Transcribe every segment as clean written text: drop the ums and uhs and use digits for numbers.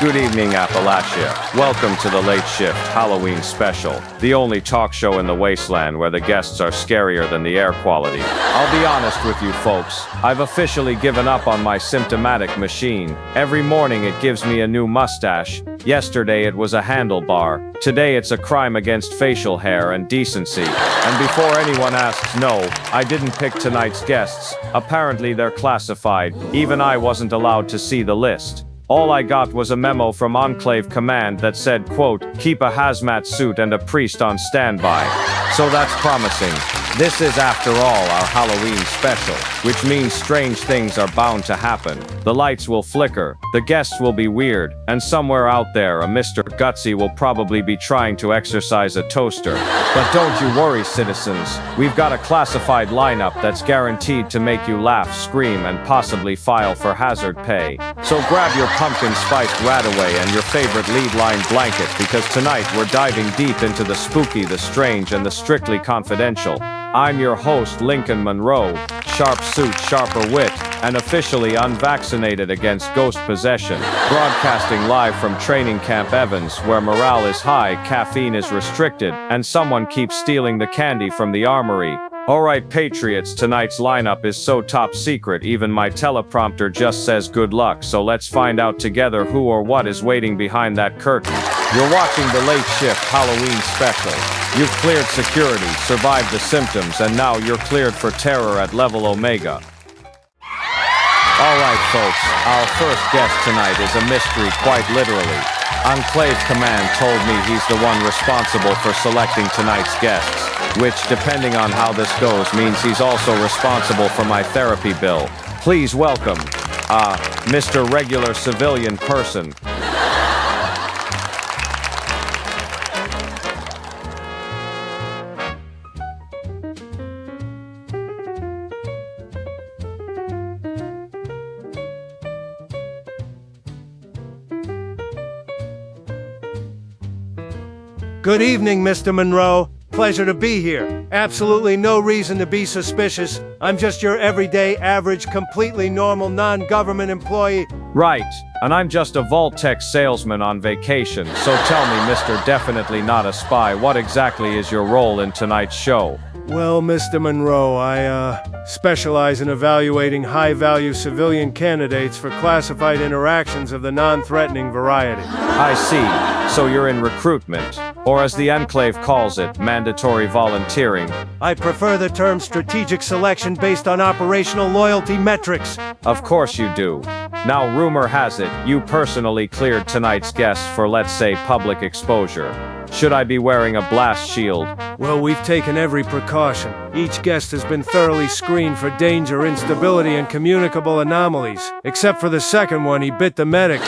Good evening, Appalachia. Welcome to the Late Shift Halloween Special, the only talk show in the wasteland where the guests are scarier than the air quality. I'll be honest with you folks, I've officially given up on my symptomatic machine. Every morning it gives me a new mustache. Yesterday it was a handlebar. Today it's a crime against facial hair and decency. And before anyone asks, no, I didn't pick tonight's guests. Apparently they're classified. Even I wasn't allowed to see the list. All I got was a memo from Enclave Command that said, quote, keep a hazmat suit and a priest on standby. So that's promising. This is, after all, our Halloween special, which means strange things are bound to happen. The lights will flicker, the guests will be weird, and somewhere out there a Mr. Gutsy will probably be trying to exercise a toaster. But don't you worry, citizens. We've got a classified lineup that's guaranteed to make you laugh, scream, and possibly file for hazard pay. So grab your pumpkin spiced Radaway and your favorite lead line blanket, because tonight we're diving deep into the spooky, the strange, and the strictly confidential. I'm your host, Lincon Monroe, sharp suit, sharper wit, and officially unvaccinated against ghost possession, broadcasting live from Training Camp Evans, where morale is high, caffeine is restricted, and someone keeps stealing the candy from the armory. Alright Patriots, tonight's lineup is so top secret even my teleprompter just says good luck, so let's find out together who or what is waiting behind that curtain. You're watching the Late Shift Halloween Special. You've cleared security, survived the symptoms, and now you're cleared for terror at level Omega. Alright folks, our first guest tonight is a mystery quite literally. Enclave Command told me he's the one responsible for selecting tonight's guests, which, depending on how this goes, means he's also responsible for my therapy bill. Please welcome, Mr. Regular Civilian Person. Good evening, Mr. Monroe. Pleasure to be here. Absolutely no reason to be suspicious. I'm just your everyday, average, completely normal, non-government employee. Right, and I'm just a Vault-Tech salesman on vacation, so tell me, Mr. Definitely Not a Spy, what exactly is your role in tonight's show? Well, Mr. Monroe, I specialize in evaluating high-value civilian candidates for classified interactions of the non-threatening variety. I see, so you're in recruitment, or as the Enclave calls it, mandatory volunteering. I prefer the term strategic selection based on operational loyalty metrics. Of course you do. Now, rumor has it, you personally cleared tonight's guests for, let's say, public exposure. Should I be wearing a blast shield? Well, we've taken every precaution. Each guest has been thoroughly screened for danger, instability, and communicable anomalies. Except for the second one, he bit the medic.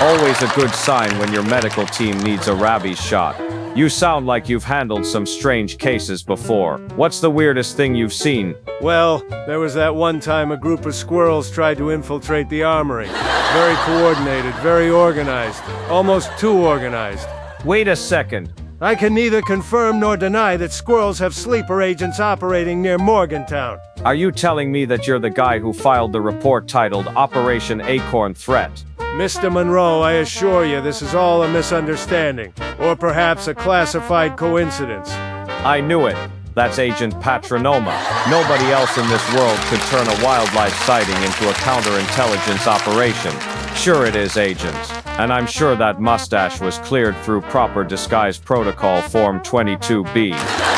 Always a good sign when your medical team needs a rabies shot. You sound like you've handled some strange cases before. What's the weirdest thing you've seen? Well, there was that one time a group of squirrels tried to infiltrate the armory. Very coordinated, very organized. Almost too organized. Wait a second. I can neither confirm nor deny that squirrels have sleeper agents operating near Morgantown. Are you telling me that you're the guy who filed the report titled Operation Acorn Threat? Mr. Monroe, I assure you this is all a misunderstanding, or perhaps a classified coincidence. I knew it. That's Agent Patronoma. Nobody else in this world could turn a wildlife sighting into a counterintelligence operation. Sure it is, Agent. And I'm sure that mustache was cleared through proper disguise protocol form 22B.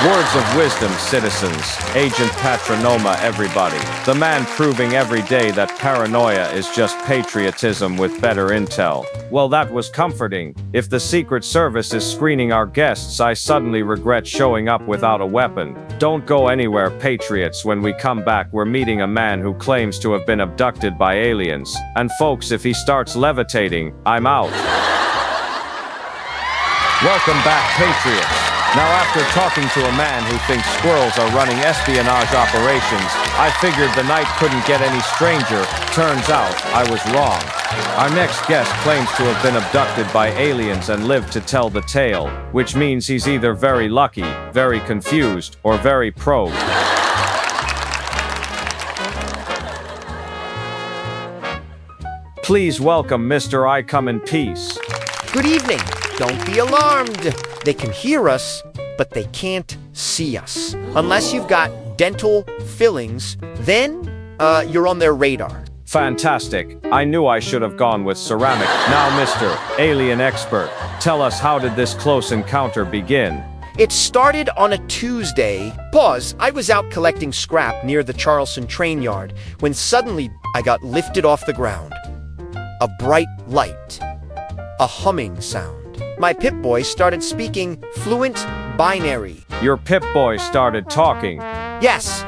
Words of wisdom, citizens. Agent Patronoma, everybody. The man proving every day that paranoia is just patriotism with better intel. Well, that was comforting. If the Secret Service is screening our guests, I suddenly regret showing up without a weapon. Don't go anywhere, Patriots. When we come back, we're meeting a man who claims to have been abducted by aliens. And folks, if he starts levitating, I'm out. Welcome back, Patriots. Now, after talking to a man who thinks squirrels are running espionage operations, I figured the night couldn't get any stranger. Turns out, I was wrong. Our next guest claims to have been abducted by aliens and lived to tell the tale, which means he's either very lucky, very confused, or very probed. Please welcome Mr. I Come in Peace. Good evening. Don't be alarmed. They can hear us, but they can't see us. Unless you've got dental fillings, then you're on their radar. Fantastic. I knew I should have gone with ceramic. Now, Mr. Alien Expert, tell us, how did this close encounter begin? It started on a Tuesday. I was out collecting scrap near the Charleston train yard when suddenly I got lifted off the ground. A bright light. A humming sound. My Pip-Boy started speaking fluent binary. Your Pip-Boy started talking. Yes,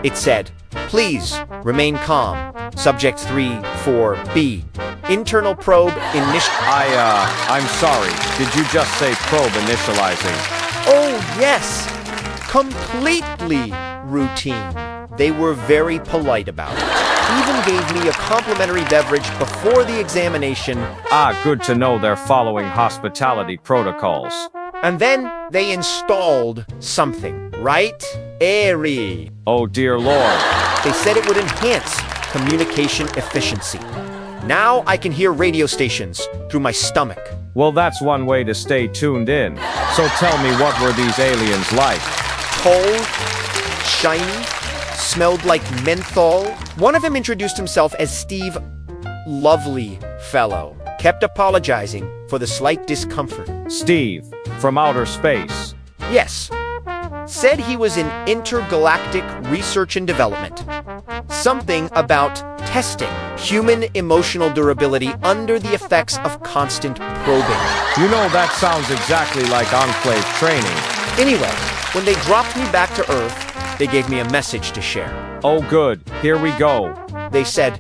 it said, please remain calm. Subject 3-4-B. Internal probe I'm sorry. Did you just say probe initializing? Oh, yes. Completely routine. They were very polite about it. Even gave me a complimentary beverage before the examination. Good to know they're following hospitality protocols. And then they installed something, right? Airy. Oh, dear Lord. They said it would enhance communication efficiency. Now I can hear radio stations through my stomach. Well, that's one way to stay tuned in. So tell me, what were these aliens like? Tall, shiny, smelled like menthol. One of them introduced himself as Steve. Lovely fellow. Kept apologizing for the slight discomfort. Steve, from outer space. Yes. Said he was in intergalactic research and development. Something about testing human emotional durability under the effects of constant probing. You know, that sounds exactly like Enclave training. Anyway, when they dropped me back to Earth, they gave me a message to share. Oh, good. Here we go. They said,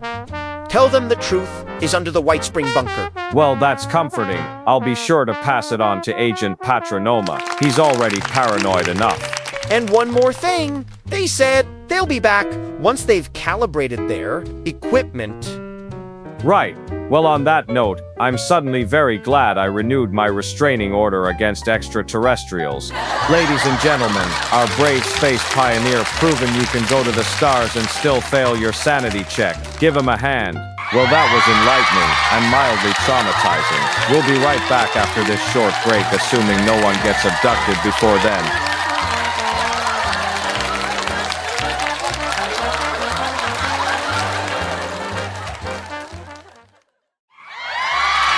tell them the truth is under the White Spring bunker. Well, that's comforting. I'll be sure to pass it on to Agent Patronoma. He's already paranoid enough. And one more thing. They said they'll be back once they've calibrated their equipment. Right. Well, on that note, I'm suddenly very glad I renewed my restraining order against extraterrestrials. Ladies and gentlemen, our brave space pioneer proven you can go to the stars and still fail your sanity check. Give him a hand. Well, that was enlightening and mildly traumatizing. We'll be right back after this short break, assuming no one gets abducted before then.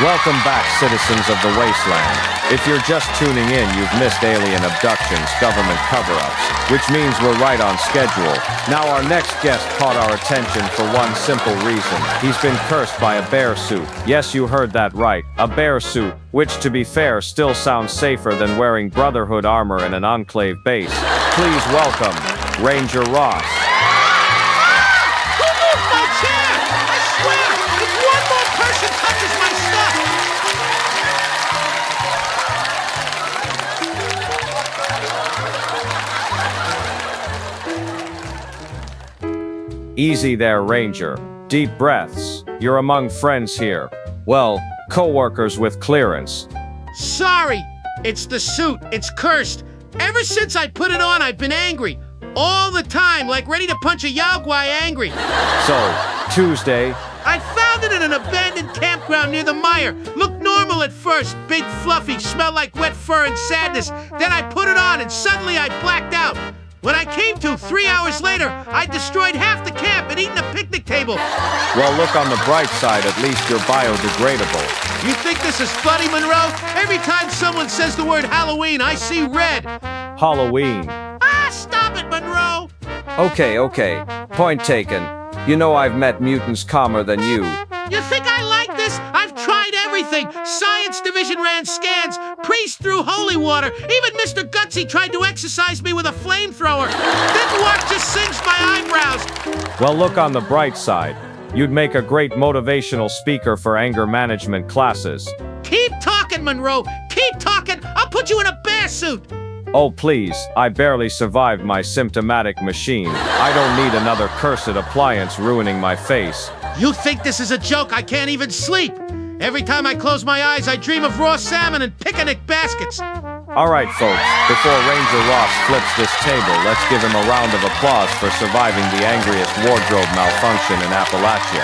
Welcome back, citizens of the Wasteland. If you're just tuning in, you've missed alien abductions, government cover-ups, which means we're right on schedule. Now, our next guest caught our attention for one simple reason. He's been cursed by a bear suit. Yes, you heard that right, a bear suit, which, to be fair, still sounds safer than wearing Brotherhood armor in an Enclave base. Please welcome Ranger Ross. Who moved my chair? I swear, if one more person touches my stuff. Easy there, Ranger. Deep breaths. You're among friends here. Well, co-workers with clearance. Sorry, it's the suit. It's cursed. Ever since I put it on, I've been angry. All the time, like ready to punch a Yaogwai angry. So, Tuesday. I found it in an abandoned campground near the mire. Looked normal at first, big fluffy, smelled like wet fur and sadness. Then I put it on and suddenly I blacked out. When I came to, 3 hours later, I destroyed half the camp and eaten a picnic table. Well, look on the bright side, at least you're biodegradable. You think this is funny, Monroe? Every time someone says the word Halloween, I see red. Halloween. Stop it, Monroe! Okay. Point taken. You know I've met mutants calmer than you. You think I like this? I've tried everything. Science division ran scans. Priest threw holy water. Even Mr. Gutsy tried to exercise me with a flamethrower. Didn't work, just singed my eyebrows. Well, look on the bright side. You'd make a great motivational speaker for anger management classes. Keep talking, Monroe. Keep talking. I'll put you in a bear suit. Oh, please, I barely survived my symptomatic machine. I don't need another cursed appliance ruining my face. You think this is a joke? I can't even sleep. Every time I close my eyes, I dream of raw salmon and picnic baskets. All right, folks, before Ranger Ross flips this table, let's give him a round of applause for surviving the angriest wardrobe malfunction in Appalachia.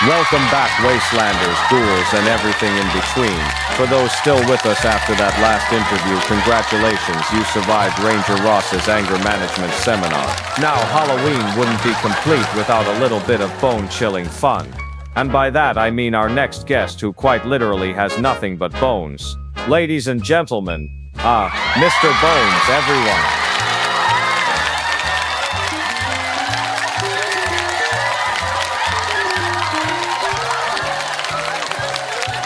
Welcome back, Wastelanders, ghouls, and everything in between. For those still with us after that last interview, congratulations, you survived Ranger Ross's anger management seminar. Now, Halloween wouldn't be complete without a little bit of bone-chilling fun. And by that, I mean our next guest, who quite literally has nothing but bones. Ladies and gentlemen, Mr. Bones, everyone.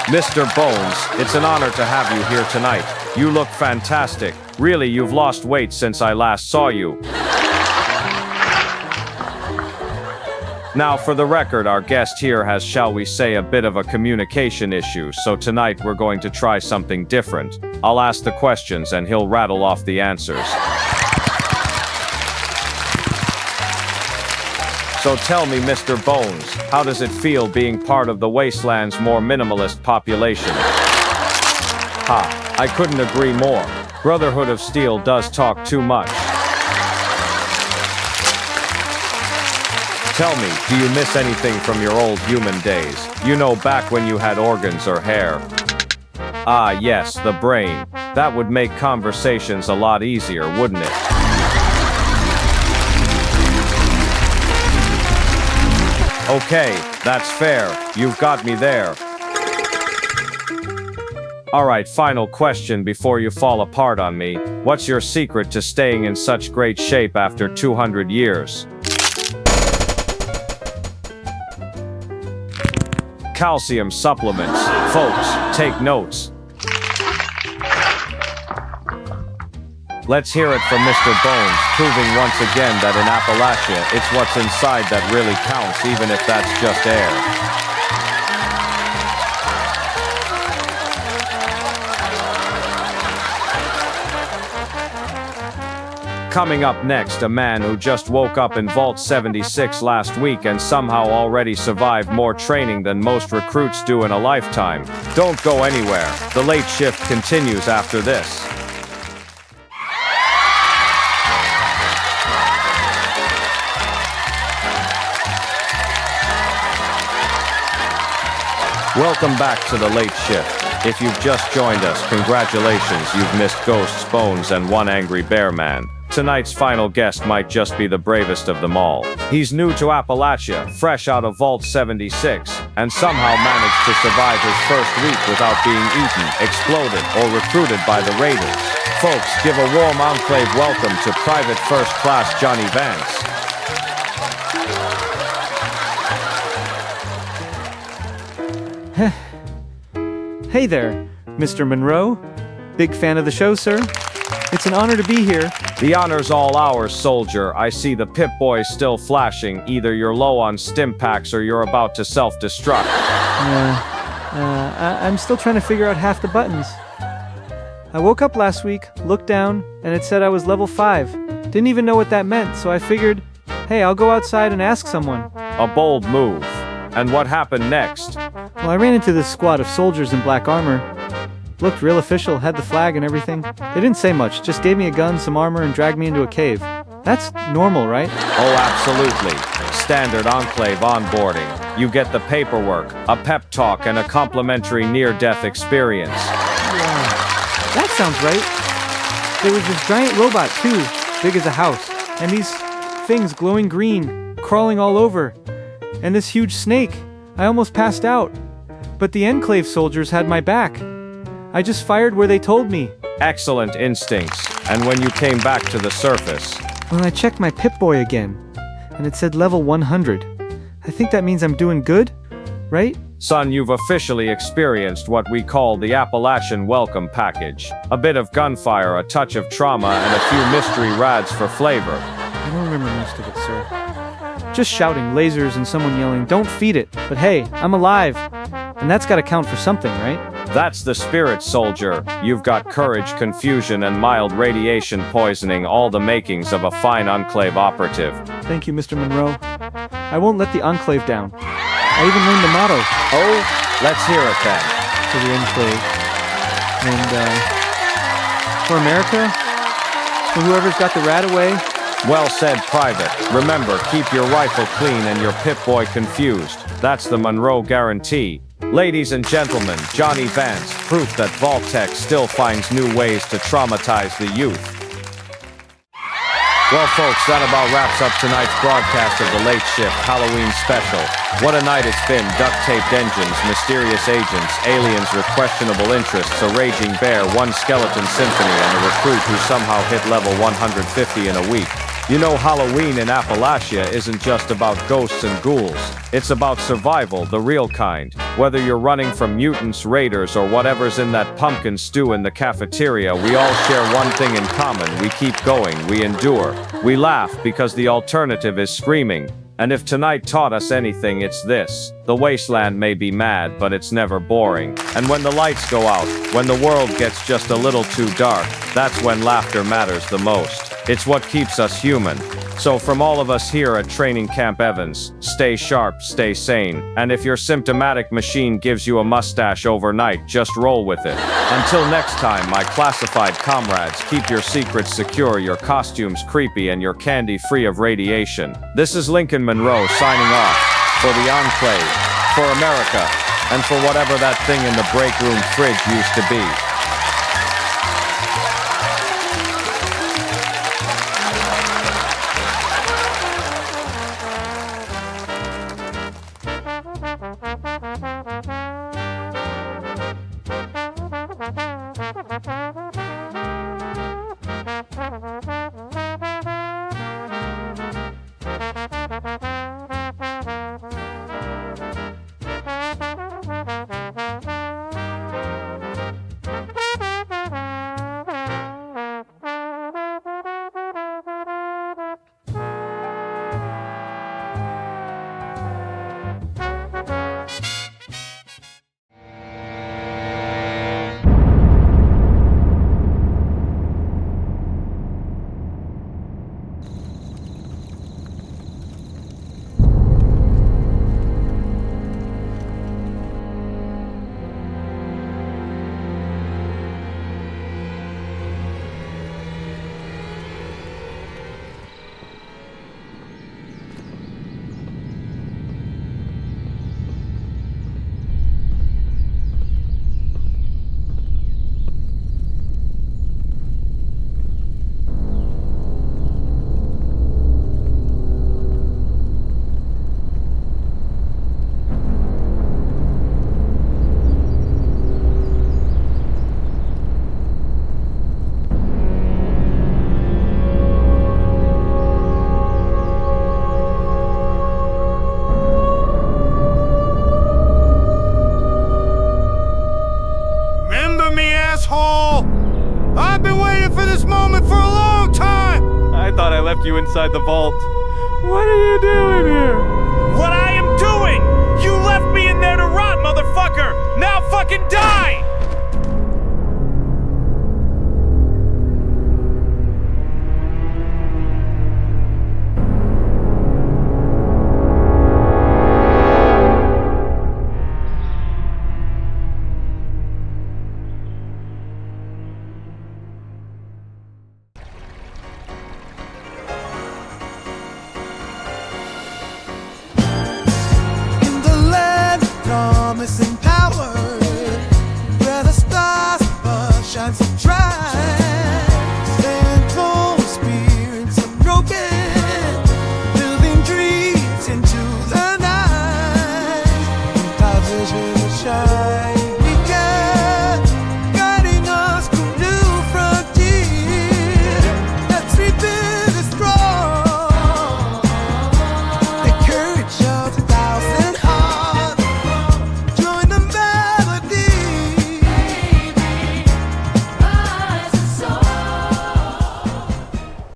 Mr. Bones, it's an honor to have you here tonight. You look fantastic. Really, you've lost weight since I last saw you. Now, for the record, our guest here has, shall we say, a bit of a communication issue, so tonight we're going to try something different. I'll ask the questions and he'll rattle off the answers. So tell me, Mr. Bones, how does it feel being part of the Wasteland's more minimalist population? Ha, I couldn't agree more. Brotherhood of Steel does talk too much. Tell me, do you miss anything from your old human days? You know, back when you had organs or hair. Ah, yes, the brain. That would make conversations a lot easier, wouldn't it? Okay, that's fair. You've got me there. Alright, final question before you fall apart on me. What's your secret to staying in such great shape after 200 years? Calcium supplements. Folks, take notes. Let's hear it from Mr. Bones, proving once again that in Appalachia, it's what's inside that really counts, even if that's just air. Coming up next, a man who just woke up in Vault 76 last week and somehow already survived more training than most recruits do in a lifetime. Don't go anywhere. The late shift continues after this. Welcome back to the late shift. If you've just joined us, congratulations, you've missed Ghosts, Bones, and one angry bear man. Tonight's final guest might just be the bravest of them all. He's new to Appalachia, fresh out of Vault 76, and somehow managed to survive his first week without being eaten, exploded, or recruited by the Raiders. Folks, give a warm Enclave welcome to Private First Class Johnny Vance. Hey there, Mr. Monroe. Big fan of the show, sir. It's an honor to be here. The honor's all ours, soldier. I see the Pip-Boy still flashing. Either you're low on stim packs or you're about to self-destruct. I'm still trying to figure out half the buttons. I woke up last week, looked down, and it said I was level 5. Didn't even know what that meant, so I figured, hey, I'll go outside and ask someone. A bold move. And what happened next? Well, I ran into this squad of soldiers in black armor. Looked real official, had the flag and everything. They didn't say much, just gave me a gun, some armor, and dragged me into a cave. That's normal, right? Oh, absolutely. Standard Enclave onboarding. You get the paperwork, a pep talk, and a complimentary near-death experience. Yeah, that sounds right. There was this giant robot, too, big as a house. And these things glowing green, crawling all over. And this huge snake. I almost passed out. But the Enclave soldiers had my back. I just fired where they told me. Excellent instincts. And when you came back to the surface? Well, I checked my Pip-Boy again, and it said level 100. I think that means I'm doing good, right? Son, you've officially experienced what we call the Appalachian welcome package. A bit of gunfire, a touch of trauma, and a few mystery rads for flavor. I don't remember most of it, sir. Just shouting, lasers, and someone yelling, "Don't feed it!" But hey, I'm alive. And that's gotta count for something, right? That's the spirit, soldier. You've got courage, confusion, and mild radiation poisoning, all the makings of a fine Enclave operative. Thank you, Mr. Monroe. I won't let the Enclave down. I even learned the motto. Oh, let's hear it then. For the Enclave. And, for America, for whoever's got the rat away, Well said, Private. Remember, keep your rifle clean and your Pip-Boy confused. That's the Monroe guarantee. Ladies and gentlemen, Johnny Vance, proof that Vault-Tec still finds new ways to traumatize the youth. Well, folks, that about wraps up tonight's broadcast of the Late Shift Halloween special. What a night it's been. Duct-taped engines, mysterious agents, aliens with questionable interests, a raging bear, one skeleton symphony, and a recruit who somehow hit level 150 in a week. You know, Halloween in Appalachia isn't just about ghosts and ghouls. It's about survival, the real kind. Whether you're running from mutants, raiders, or whatever's in that pumpkin stew in the cafeteria, we all share one thing in common. We keep going, we endure. We laugh because the alternative is screaming. And if tonight taught us anything, it's this. The wasteland may be mad, but it's never boring. And when the lights go out, when the world gets just a little too dark, that's when laughter matters the most. It's what keeps us human. So from all of us here at Training Camp Evans, stay sharp, stay sane, and if your symptomatic machine gives you a mustache overnight, just roll with it. Until next time, my classified comrades, keep your secrets secure, your costumes creepy, and your candy free of radiation. This is Lincon Monroe signing off for the Enclave, for America, and for whatever that thing in the break room fridge used to be. I've been waiting for this moment for a long time! I thought I left you inside the vault. What are you doing here? What I am doing! You left me in there to rot, motherfucker! Now fucking die!